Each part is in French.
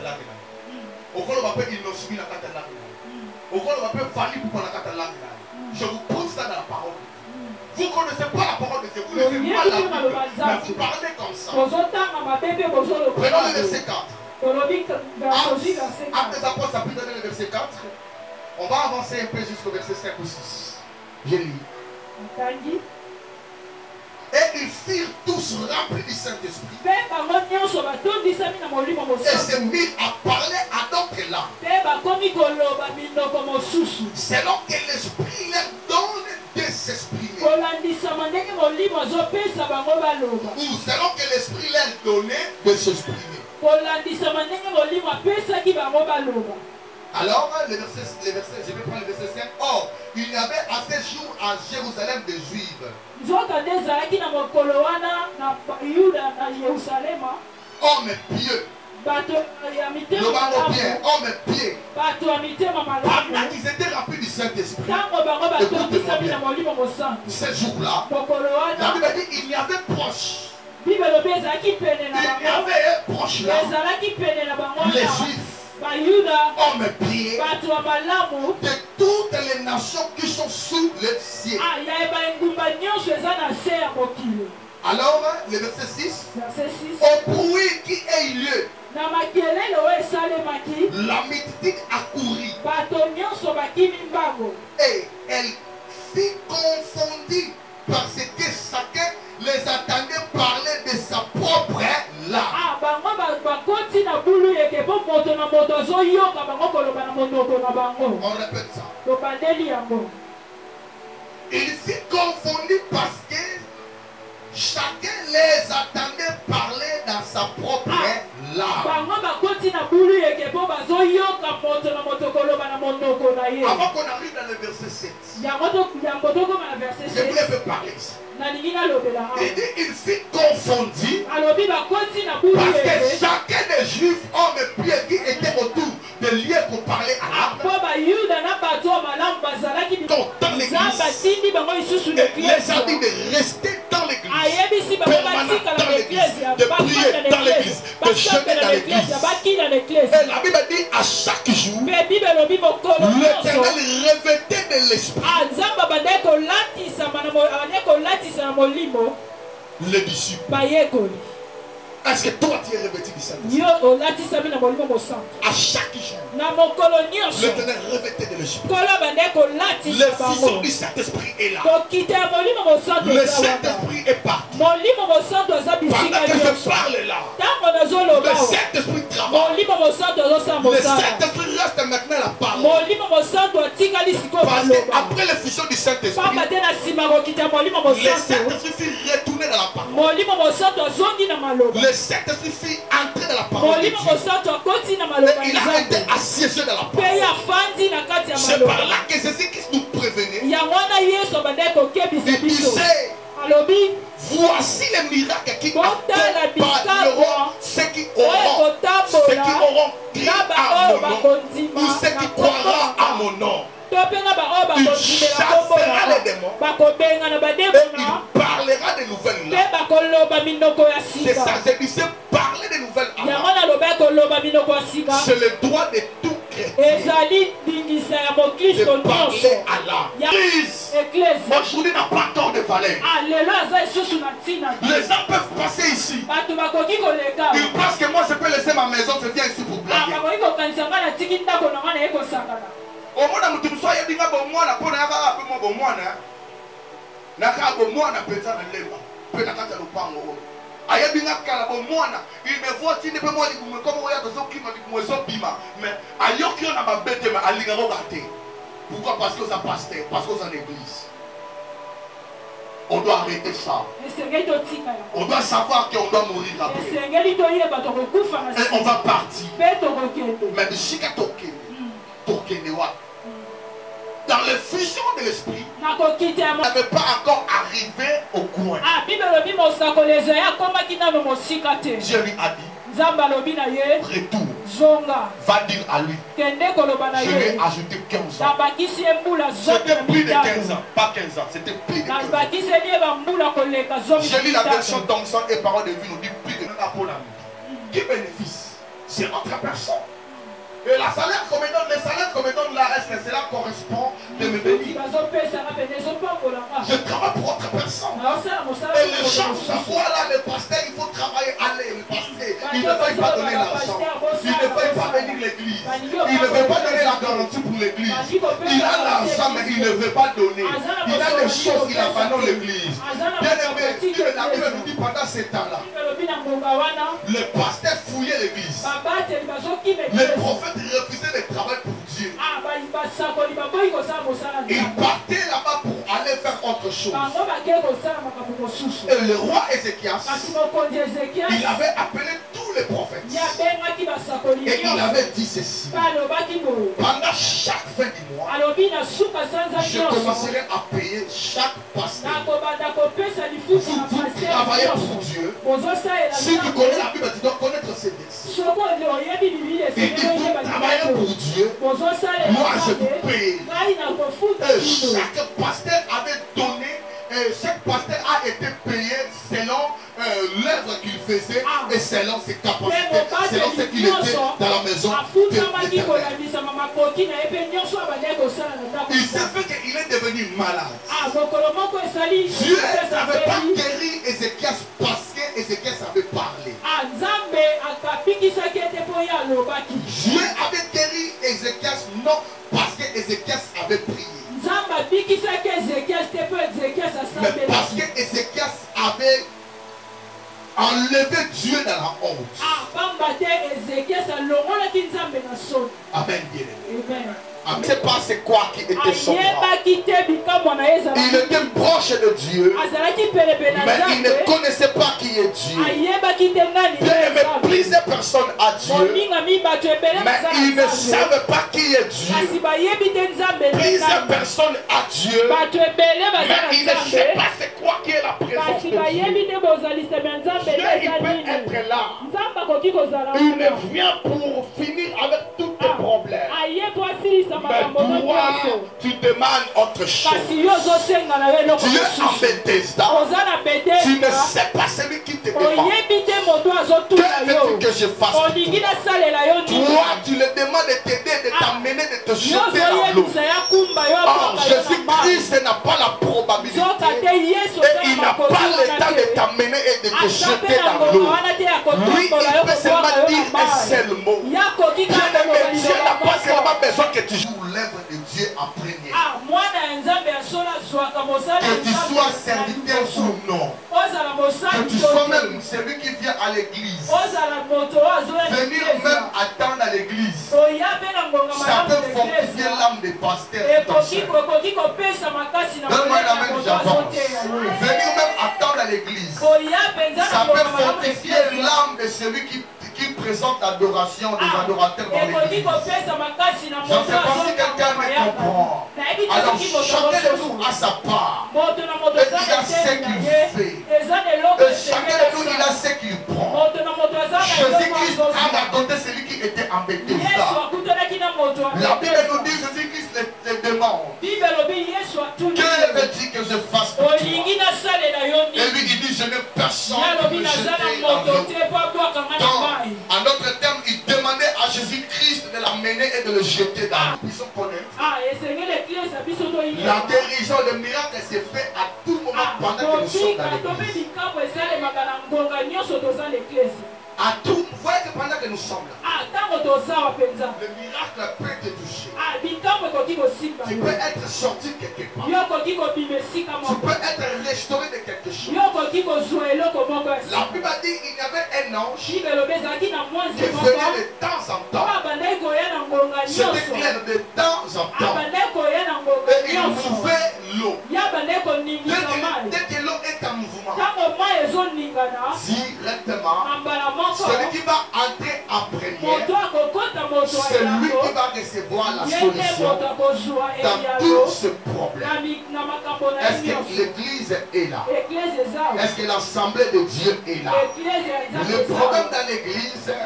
langue. Okolo va pas innocent la kata langue. Okolo va pas valide pour la kata langue. Je vous pose ça dans la parole. Vous ne connaissez pas la parole de Dieu, vous ne connaissez pas la Bible, mais vous parlez comme ça. Prenons le verset 4. Actes des Apôtres, chapitre 2, le verset 4. On va avancer un peu jusqu'au verset 5 ou 6. Je lis. Et ils firent tous remplis du Saint-Esprit. Et se mirent à parler à d'autres langues, selon que l'Esprit leur donne de s'exprimer. Ou selon que l'Esprit leur donnait de s'exprimer. Alors, le verset, je vais prendre le verset 5. Or, il y avait à ce jour à Jérusalem des Juifs. Hommes pieux. Hommes pieux. Ils étaient remplis du Saint-Esprit. Ce jour-là, la Bible dit qu'il y avait proche. Il y avait proche là. Les Juifs. Hommes pieds de toutes les nations qui sont sous le ciel. Alors, le verset 6. Au bruit qui a eu lieu, la multitude accourut et elle fut confondue parce que chacun les attendait parler de sa propre langue. On répète ça. Il fut confondu parce que chacun les attendait parler dans sa propre langue. Avant qu'on arrive dans le verset 7, je voulais vous parler ça. Il fut confondu parce que chacun des Juifs, hommes et pieds qui étaient autour de lieux pour parler à l'âme, dans l'église, les a dit de rester dans l'église, permanent dans l'église, de prier dans l'église, de jeûner dans l'église. Et la Bible dit à chaque jour, l'Éternel revêtait de l'esprit les disciples. Est-ce que toi tu es revêtu du Saint-Esprit? À chaque jour, l'Éternel revêtait de l'esprit. Le fison du Saint-Esprit est là. Le Saint-Esprit est parti. Pendant que je parle là, le Saint-Esprit travaille. Le Saint-Esprit reste maintenant la parole. Parce qu'après le fusion du Saint-Esprit, le Saint-Esprit fut retourné dans la parole. Le Saint-Esprit fut entré dans la parole de Dieu. Et il a été assiégé dans la parole. C'est par là que Jésus-Christ nous prévenait. Il disait, voici les miracles qui accompagneront ceux qui auront crié à mon nom, ou ceux qui croiront à mon nom. Il chassera les démons et il parlera des nouvelles langues. C'est ça, je disais parler des nouvelles langues. C'est le droit de tout chrétien de parler à l'âme. L'église aujourd'hui n'a pas tant de valeur. Les gens peuvent passer ici. Ils pensent que moi je peux laisser ma maison, je viens ici pour blaguer. Au moins, nous sommes soyez bien bomwana pour n'avoir pas mon bomwana. N'a pas bomwana peut-être dans l'emba. Peut-être dans le pango. Aïe bien qu'à la bomwana. Il me voit si ne peut moi dire comme on y a dans ce climat du moiseau bima. Mais aïe qui on a ma bête mais à l'ingaro raté. Pourquoi? Parce que ça pasteur, parce que c'est l'église. On doit arrêter ça. On doit savoir qu'on doit mourir après. Et on va partir. Mais de Chikatoke. Dans le fusion de l'esprit, on n'avait pas encore arrivé au coin. Dieu lui a dit, retour, va dire à lui. Je lui ai ajouté 15 ans. C'était plus de 15 ans, pas 15 ans, c'était plus de 15 ans. Je lis la version d'Onson et parole de vie nous dit plus de 1 pour la vie. Qui bénéficie? C'est entre personnes. Et la salaire qu'on me donne, les salaires qu'on me donne là, est-ce que cela correspond de me bénir? Je travaille pour autre personne. Et les gens, voilà, le pasteur, il faut travailler, allez, le pasteur, il ne veut pas donner l'argent. Il ne veut pas venir l'église. Il ne veut pas donner la garantie pour l'église. Il a l'argent, mais il ne veut pas donner. Il a des choses qu'il a pas dans l'église. Bien aimé, la Bible nous dit pendant ces temps-là, le pasteur fouillait l'église. Les prophètes refusaient de travailler pour Dieu. Ils partaient là-bas pour aller faire autre chose. Et le roi Ézéchias, il avait appelé tous les prophètes. Et il avait dit ceci. Pendant chaque fin du mois, je commencerai à payer chaque pasteur. Vous travaillez pour Dieu. Si tu connais la Bible, tu dois connaître ces versets. Il dit, vous travaillez pour Dieu. Moi, je vous paye. Et chaque pasteur avait donné, et chaque pasteur a été payé selon l'œuvre qu'il faisait et selon ses capacités, selon ce qu'il était dans la maison. Il s'est fait qu'il est devenu malade. Dieu n'avait pas guéri Ézéchias parce qu'Ézéchias avait parlé. Dieu avait guéri Ézéchias non parce qu'Ézéchias avait prié. Mais parce qu'Ézéchias avait enlevé Dieu dans la honte. Amen, bien-aimé. Je ne sais pas c'est quoi qui était son roi. Il était proche de Dieu, mais il ne connaissait pas qui est Dieu. Il aimait plusieurs personnes à Dieu, mais il ne savait pas qui est Dieu. Plusieurs personnes à Dieu, mais il ne sait pas c'est quoi qui est la présence de Dieu. Dieu, il peut être là. Il ne vient pour finir avec tous tes problèmes. Mais toi, tu demandes autre chose. Dieu en Bethesda, tu ne sais pas celui qui te demande. Que veux-tu que je fasse pour toi? Toi, tu le demandes de t'aider, de t'amener, de te jeter dans l'eau. Or, Jésus-Christ n'a pas la probabilité et il n'a pas le temps de t'amener et de te jeter dans l'eau. Lui, il peut seulement dire un seul mot. Dieu n'a pas seulement besoin que tu joues l'œuvre de Dieu en premier. Que tu sois serviteur ou non. Que tu sois même celui qui vient à l'église. Venir même attendre à l'église. Ça peut fortifier l'âme des pasteurs. Donne-moi la main, j'avance. Venir même attendre à l'église. Ça peut fortifier l'âme de celui qui présente l'adoration des adorateurs dans l'église. Je ne sais pas si quelqu'un me comprend. Alors chacun de nous a sa part. Et il a ce qu'il fait. Et chacun de nous il a ce qu'il prend. Jésus-Christ a raconté celui qui était en Bethesda. La Bible nous dit Jésus-Christ le demande. Que veux-tu que je fasse pour toi? Et lui il dit je n'ai personne pour me jeter dans l'eau. En d'autres termes, il demandait à Jésus-Christ de l'amener et de le jeter dans l'eau. Ils sont connaître. La guérison, le miracle s'est fait à tout moment pendant que nous sommes dans l'église. À tout, vous voyez que pendant que nous sommes là, le miracle peut te toucher. Tu peux être sorti de quelque part. Tu peux être restauré de quelque chose. La Bible dit qu'il y avait un ange qui venait de temps en temps. C'était clair de temps en temps. Et il mouvait l'eau. Dès que l'eau est en mouvement, directement, celui qui va entrer en première, c'est lui qui va recevoir la solution dans tout ce problème. Est-ce que l'église est là? Est-ce que l'assemblée de Dieu est là? Le problème dans l'église, c'est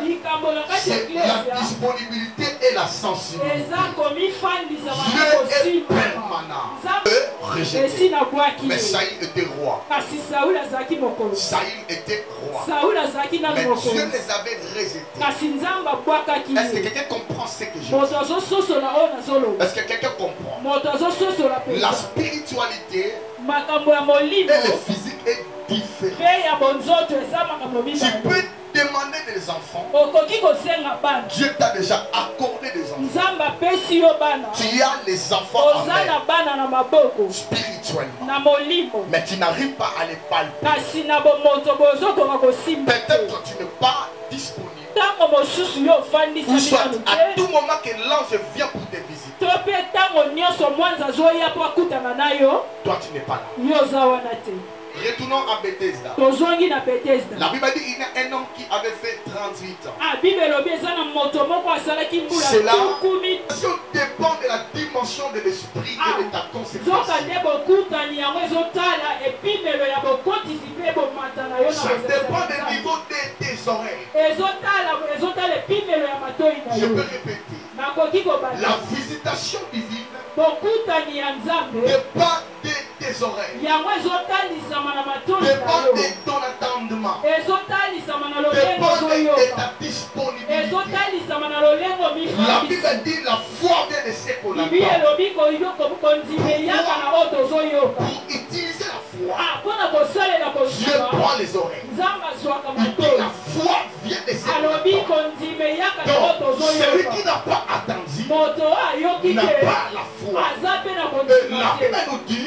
la disponibilité et la sensibilité. Dieu est permanent. rejeté. Mais Saïl était roi. Saïl était roi. Mais Dieu les avait rejetés. Est-ce que quelqu'un comprend ce que je dis? Est-ce que quelqu'un comprend? La spiritualité et le physique est différent. Tu peux demander des enfants. Dieu t'a déjà accordé des enfants. Tu as les enfants en main, spirituellement. Mais tu n'arrives pas à les palper. Peut-être tu n'es pas disponible. Ou soit à tout moment que l'ange vient pour te visiter, toi tu n'es pas là. Retournons à Bethesda. La Bible dit qu'il y a un homme qui avait fait 38 ans. Cela dépend de la dimension de l'esprit et de ta conséquence. Ça dépend du niveau de tes oreilles. Je peux répéter. La visitation divine dépend de tes oreilles, dépend de ton attendement, dépend de ta disponibilité. La Bible dit la foi vient de ce qu'on attend. Pour utiliser la foi, Dieu prend les oreilles. Il dit la foi vient de ce qu'on attend. Donc celui qui n'a pas attendu n'a pas la foi. La Bible nous dit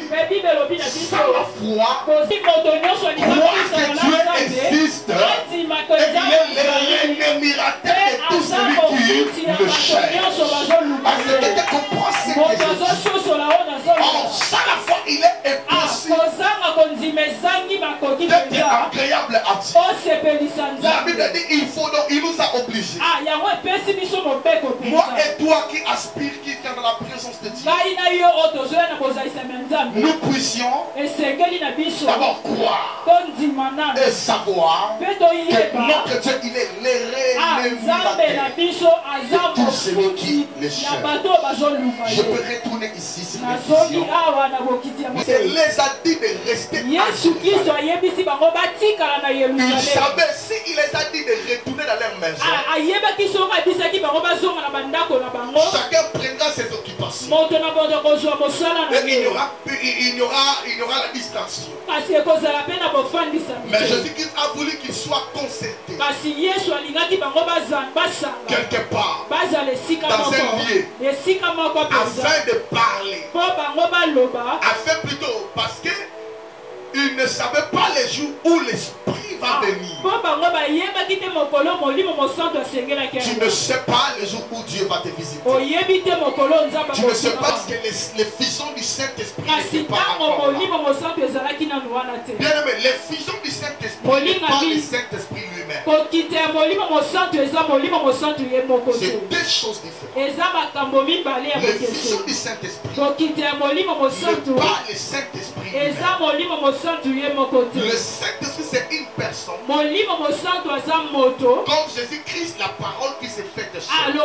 sans la foi, croire que Dieu existe et qu'il est l'emirateur de tout celui qui le cherche. Parce que quelqu'un comprend ce que je dis. Sans la foi, il est impossible d'être agréable à Dieu. La Bible dit il faut donc, il nous a obligés. Moi et toi qui aspirent, qui sont dans la présence de Dieu, nous puissions d'abord croire et savoir que notre Dieu, il est l'émirateur de tout celui qui le cherche. Je peux retourner ici sur les visions. Il les a dit de rester à Jérusalem. Il savait s'il les a dit de retourner dans leur maison, chacun prendra ses occupations. Et il y aura la distraction. Mais Jésus-Christ a voulu qu'il soit concerté quelque part dans un lieu afin de parler, afin plutôt parce que il ne savait pas les jours où l'esprit va venir. Tu ne sais pas les jours où Dieu va te visiter. Tu ne sais pas parce que les fusions du Saint-Esprit ne sont pas encore là. Bien aimé, les fusions du Saint-Esprit n'est pas le Saint-Esprit lui-même. C'est deux choses différentes. Les fusions du Saint-Esprit n'est pas le Saint-Esprit lui-même. Le Saint-Esprit c'est une personne. Comme Jésus-Christ, la parole qui s'est faite chair. Le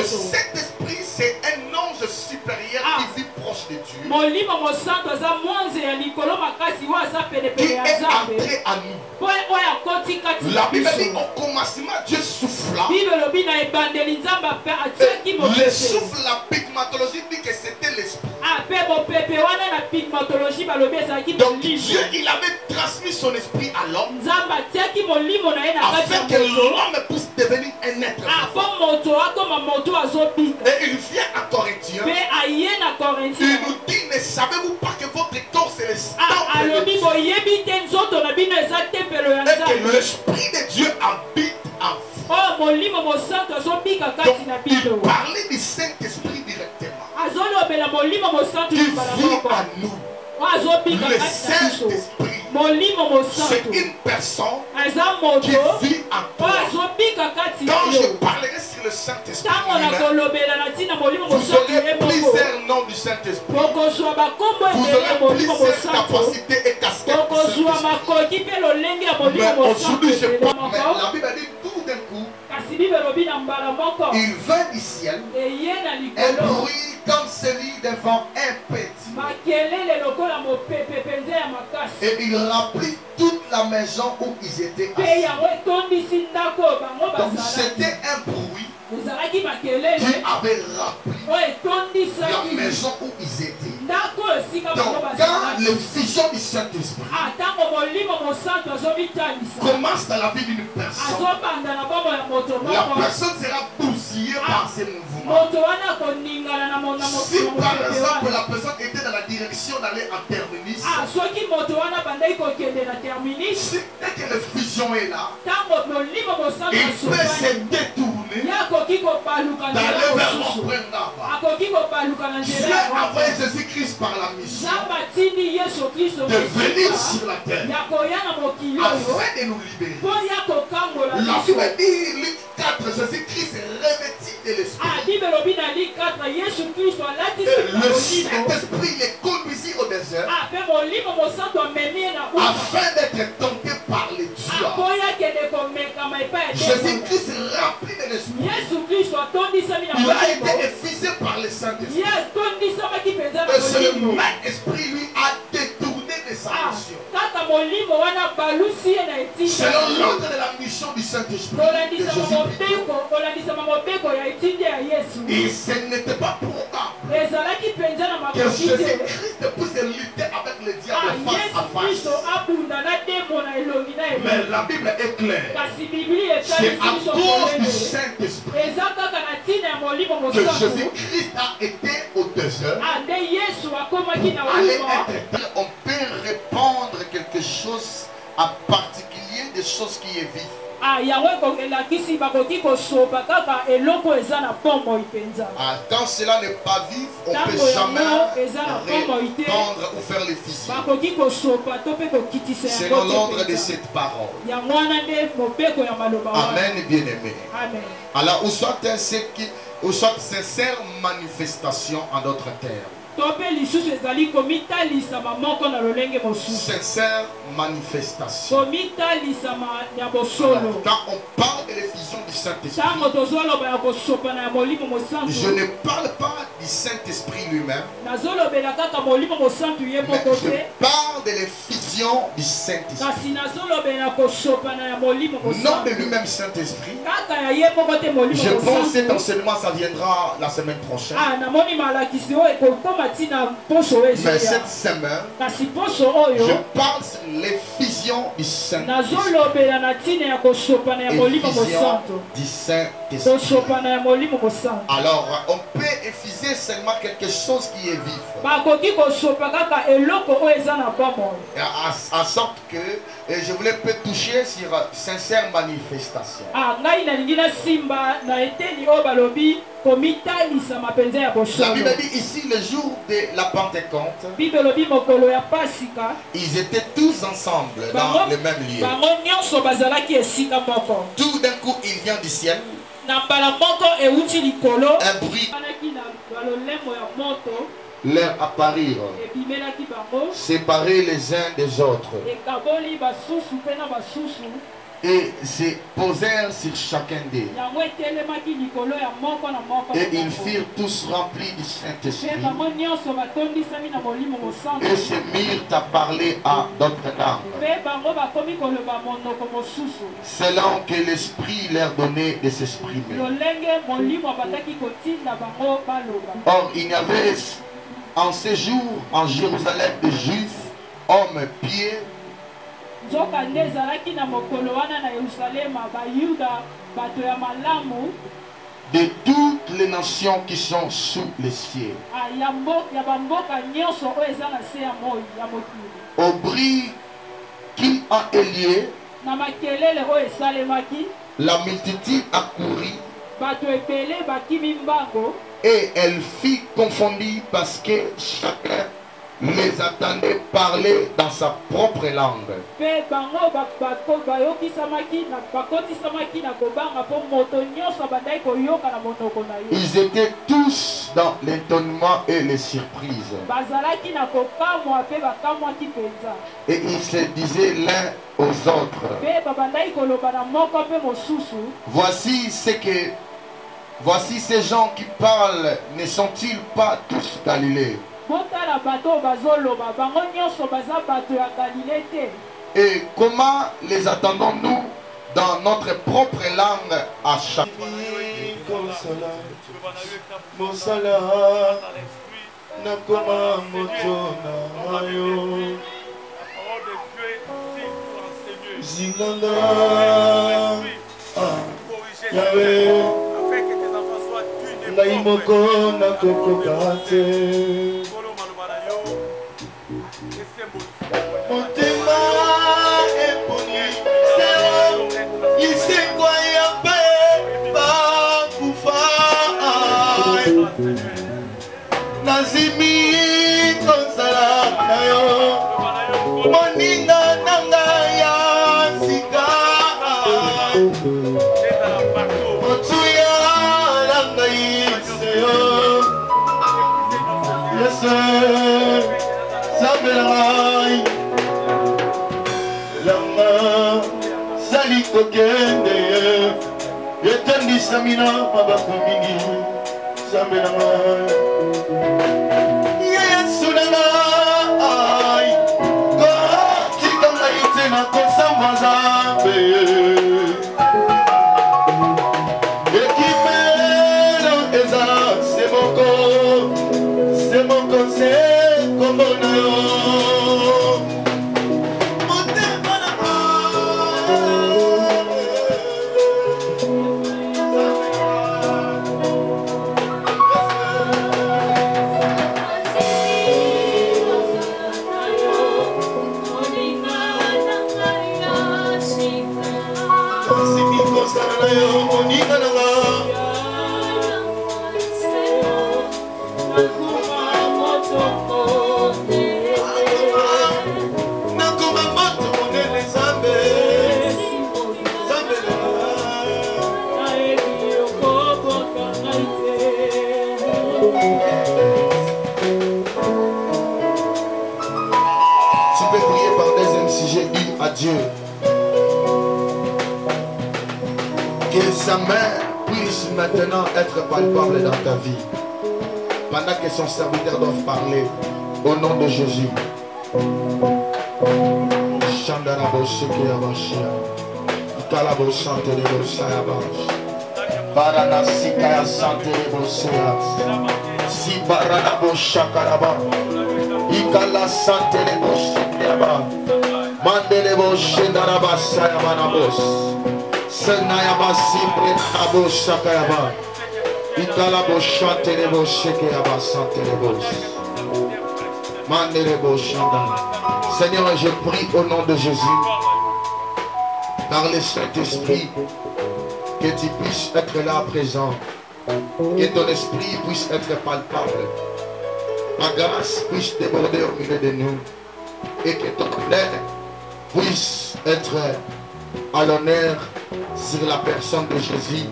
Saint-Esprit c'est un ange supérieur qui vit proche de Dieu, qui est entré à nous. La Bible dit au commencement Dieu souffla. Le souffle, la pygmatologie dit que c'était l'esprit. Donc Dieu il avait transmis son esprit à l'homme afin que l'homme puisse devenir un être vivant. Et il vient à Corinthiens, il nous dit, ne savez-vous pas que votre corps c'est le temple de Dieu et que l'esprit de Dieu habite en vous. Donc il parlait du Saint-Esprit directement qui vit en nous. Le Saint-Esprit c'est une personne qui vit en toi. Quand je parlerai sur le Saint-Esprit, vous aurez plusieurs noms du Saint-Esprit. Vous aurez plusieurs capacités et casquettes du Saint-Esprit. Mais aujourd'hui, je parle. Mais la Bible dit tout d'un coup, il vint du ciel un bruit comme si celui devant un petit. Et il remplit toute la maison où ils étaient assis. Donc c'était un bruit qui avait rempli la maison où ils étaient. Donc quand l'effusion du Saint-Esprit commence dans la vie d'une personne, la personne sera bousillée par ses mouvements. Si par exemple la personne était dans la direction d'aller en terminus, si dès que l'effusion est là, il peut se détourner d'aller vers l'empreinte. Dieu a envoyé Jésus-Christ par la mission de venir sur la terre afin de nous libérer. La Bible dit, Luc 4, Jésus-Christ est revêtu de l'Esprit. Et le Saint-Esprit les conduisit au désert afin d'être tenté par les dieux. Jésus-Christ rempli de l'Esprit. Il a été effusé par le Saint-Esprit. Et c'est le même esprit lui a détourné de sa mission. Selon l'ordre de la mission du Saint-Esprit de Jésus-Christ. Et ce n'était pas probable que Jésus-Christ puisse lutter avec le diable face à face. Mais la Bible est claire. C'est à cause du Saint-Esprit que Jésus-Christ a été au désert. On peut répandre quelque chose en particulier, des choses qui est vives. Quand cela n'est pas vif, on ne peut jamais répandre ou faire les fissures. Selon l'ordre de cette parole. Amen, bien-aimé. Alors, ou soit sincère manifestation en d'autres termes. Sincère manifestation. Alors, quand on parle de l'effusion du Saint-Esprit, je ne parle pas du Saint-Esprit lui-même, mais je parle de l'effusion du Saint-Esprit. Non de lui-même Saint-Esprit. Je pense que cet enseignement ça viendra la semaine prochaine. Mais cette semaine, je parle de l'effusion du Saint-Esprit. Alors, on peut effuser seulement quelque chose qui est vif. En sorte que je voulais peut toucher sur sincère manifestation. La Bible dit ici le jour de la Pentecôte, ils étaient tous ensemble dans le même lieu. Tout d'un coup il vient du ciel un bruit leur apparir, séparés les uns des autres, et se posèrent sur chacun d'eux. Et ils furent tous remplis du Saint-Esprit et se mirent à parler à d'autres langues, selon que l'Esprit leur donnait de s'exprimer. Or, il y avait en ce jour en Jérusalem des Juifs, hommes pieds, de toutes les nations qui sont sous les cieux. Au bruit qui a élié, la multitude accourut et elle fut confondue parce que chacun les attendait parler dans sa propre langue. Ils étaient tous dans l'étonnement et les surprises. Et ils se disaient l'un aux autres: voici ce que Voici ces gens qui parlent, ne sont-ils pas tous Galilée? Et comment les attendons-nous dans notre propre langue à chaque fois? Nazimi konsala na yo moninga nanga ya sika otuya langa iseyo yese sabelai langa sali kokende yetandisa mina mabako mingi sabelai Dieu, que sa main puisse maintenant être palpable dans ta vie pendant que son serviteur doit parler au nom de Jésus. Mandelebo Shendaraba Sayabanabos Senayaba Simbre Nabo Sakayaba Italabo Chantelebo Shekeyaba Santelebos Mandelebo Shandam. Seigneur, je prie au nom de Jésus, par le Saint-Esprit, que tu puisses être là présent, que ton esprit puisse être palpable, ta grâce puisse déborder au milieu de nous, et que ton honneur puisse être à l'honneur sur la personne de Jésus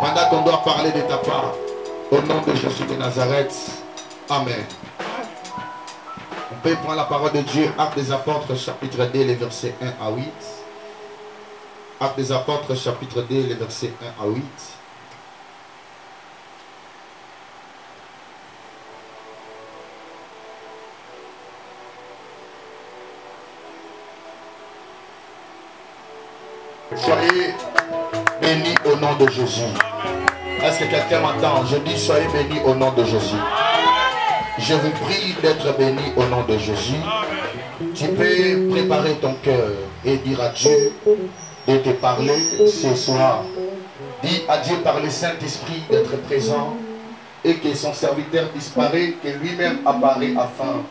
pendant qu'on doit parler de ta part. Au nom de Jésus de Nazareth. Amen. On peut prendre la parole de Dieu, Actes des Apôtres, chapitre 2, les versets 1 à 8. Actes des Apôtres, chapitre 2, les versets 1 à 8. Soyez bénis au nom de Jésus. Est-ce que quelqu'un m'entend? Je dis soyez bénis au nom de Jésus. Je vous prie d'être bénis au nom de Jésus. Tu peux préparer ton cœur et dire à Dieu de te parler ce soir. Dis à Dieu par le Saint-Esprit d'être présent et que son serviteur disparaît, que lui-même apparaît afin